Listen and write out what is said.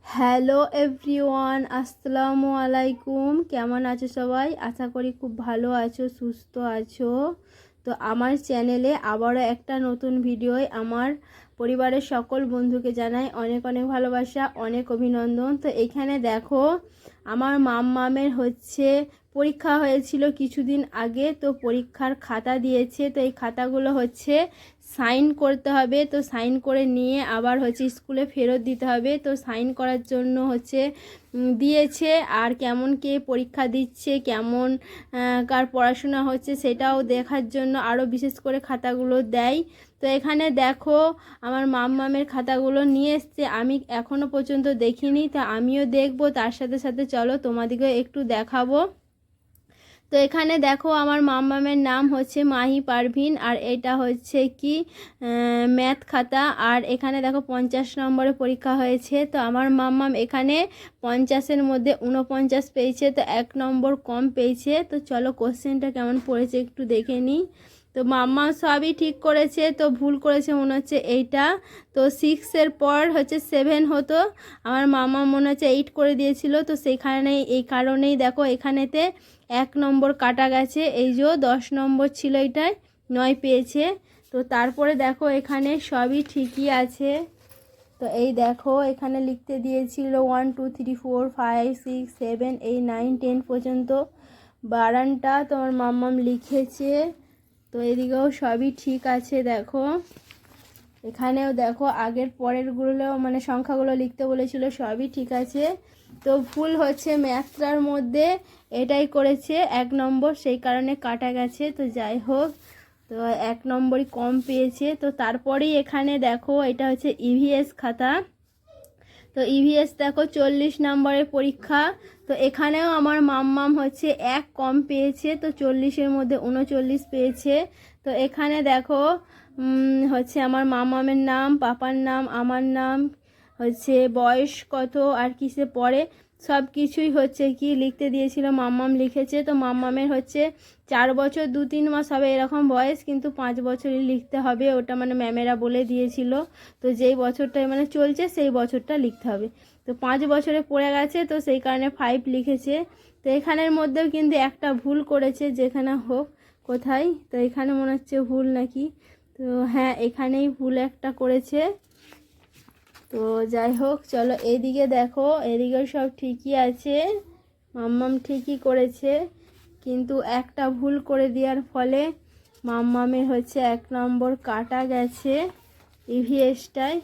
Hello everyone, আসসালামু আলাইকুম। কেমন আছো সবাই? আশা করি খুব ভালো আছো, সুস্থ আছো। তো আমার চ্যানেলে আবারও একটা নতুন ভিডিওয় আমার পরিবারের সকল বন্ধুকে জানাই অনেক অনেক ভালোবাসা, অনেক অভিনন্দন। তো এখানে দেখো আমার মামের পরীক্ষা হয়েছিল কিছুদিন আগে। তো পরীক্ষার খাতা দিয়েছে, তো এই খাতাগুলো সাইন করতে হবে। তো সাইন করে নিয়ে আবার স্কুলে ফেরত দিতে হবে। তো সাইন করার জন্য দিয়েছে। আর কেমন কে পরীক্ষা দিচ্ছে, কেমন কার পড়াশোনা হচ্ছে সেটাও দেখার জন্য আরও বিশেষ করে খাতাগুলো দেয়। তো এখানে দেখো আমার মামের খাতাগুলো নিয়ে এসছে, আমি এখনও পর্যন্ত দেখিনি। তো আমিও দেখবো, তার সাথে সাথে চলো তোমাদেরকে একটু দেখাবো। তো এখানে দেখো আমার মামের নাম মাহি পারভিন, আর এটা ম্যাথ খাতা। আর এখানে দেখো 50 নম্বরে পরীক্ষা হয়েছে। তো আমার মাম এখানে 50-এর মধ্যে 49 পেয়েছে, তো 1 নম্বর কম পেয়েছে। তো চলো কোশ্চেনটা কেমন পড়েছে একটু দেখে নিই। তো মাম্মা সবই ঠিক করেছে, তো ভুল করেছে মনে হচ্ছে এইটা। তো 6-এর পর 7 হতো, আমার মামা মনে হচ্ছে 8 করে দিয়েছিল। তো এই কারণেই দেখো এখানেতে 1 নম্বর কাটা গেছে। এই যে 10 নম্বর ছিল, এটাই 9 পেয়েছে। তো তারপরে দেখো এখানে সবই ঠিকই আছে। তো এই দেখো এখানে লিখতে দিয়েছিল 1 2 3 4 5 6 7 8 9 10 পর্যন্ত বারানটা তোমার মাম্মাম লিখেছে। তো এদিকেও সবই ঠিক আছে। দেখো এখানেও দেখো আগের পরেরগুলো সংখ্যাগুলো লিখতে বলেছিল, সবই ঠিক আছে। তো ভুল ম্যাথটার মধ্যে এটাই করেছে 1 নম্বর, সেই কারণে কাটা গেছে। তো যাই হোক, তো 1 নম্বরই কম পেয়েছে। তো তারপরেই এখানে দেখো এটা ইভিএস খাতা। তো ইভিএস দেখো 40 নম্বরের পরীক্ষা। তো এখানেও আমার মাম 1 কম পেয়েছে, তো 40-এর মধ্যে 39 পেয়েছে। তো এখানে দেখো আমার মামের নাম, পাপার নাম, আমার নাম, বয়স কত আর কিসে পড়ে সব কিছুই কি লিখতে দিয়েছিল, মাম্মাম লিখেছে। তো মাম্মামের 4 বছর 2-3 মাস হবে এরকম বয়স, কিন্তু 5 বছরই লিখতে হবে, ওটা ম্যামেরা বলে দিয়েছিল। তো যেই বছরটায় চলছে সেই বছরটা লিখতে হবে। তো 5 বছরে পড়ে গেছে, তো সেই কারণে 5 লিখেছে। তো এখানের মধ্যেও কিন্তু একটা ভুল করেছে, যেখানে হোক কোথায়। তো এখানে মনে হচ্ছে ভুল নাকি, তো হ্যাঁ এখানেই ভুল একটা করেছে। তো যাই হোক চলো এদিকে দেখো, এদিকে সব ঠিকই আছে, মাম্মাম ঠিকই করেছে। কিন্তু একটা ভুল করে দেওয়ার ফলে মাম্মামের 1 নম্বর কাটা গেছে ইভিএসটায়।